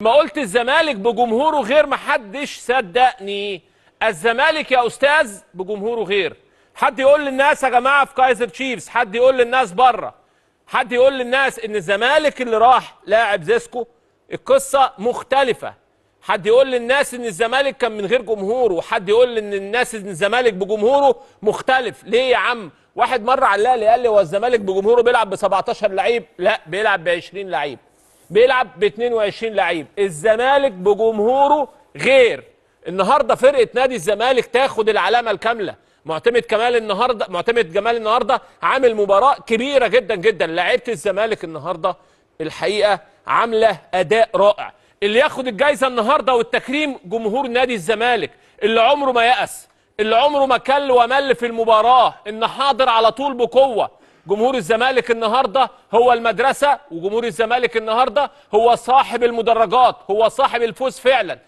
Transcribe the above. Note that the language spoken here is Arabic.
ما قلت الزمالك بجمهوره غير، ما حدش صدقني. الزمالك يا استاذ بجمهوره غير. حد يقول للناس يا جماعه في كايزر تشيفز، حد يقول للناس بره، حد يقول للناس ان الزمالك اللي راح لاعب زيسكو القصه مختلفه. حد يقول للناس ان الزمالك كان من غير جمهور، وحد يقول ان الناس ان الزمالك بجمهوره مختلف. ليه يا عم؟ واحد مره علق لي قال لي هو الزمالك بجمهوره بيلعب ب 17 لعيب؟ لا، بيلعب ب 20 لعيب، بيلعب ب 22 لعيب. الزمالك بجمهوره غير. النهارده فرقه نادي الزمالك تاخد العلامه الكامله. معتمد جمال النهارده عامل مباراه كبيره جدا جدا. لعيبه الزمالك النهارده الحقيقه عامله اداء رائع. اللي ياخد الجايزه النهارده والتكريم جمهور نادي الزمالك اللي عمره ما يأس، اللي عمره ما كل ومل في المباراه، ان حاضر على طول بقوه. جمهور الزمالك النهارده هو المدرسه، وجمهور الزمالك النهارده هو صاحب المدرجات، هو صاحب الفوز فعلا.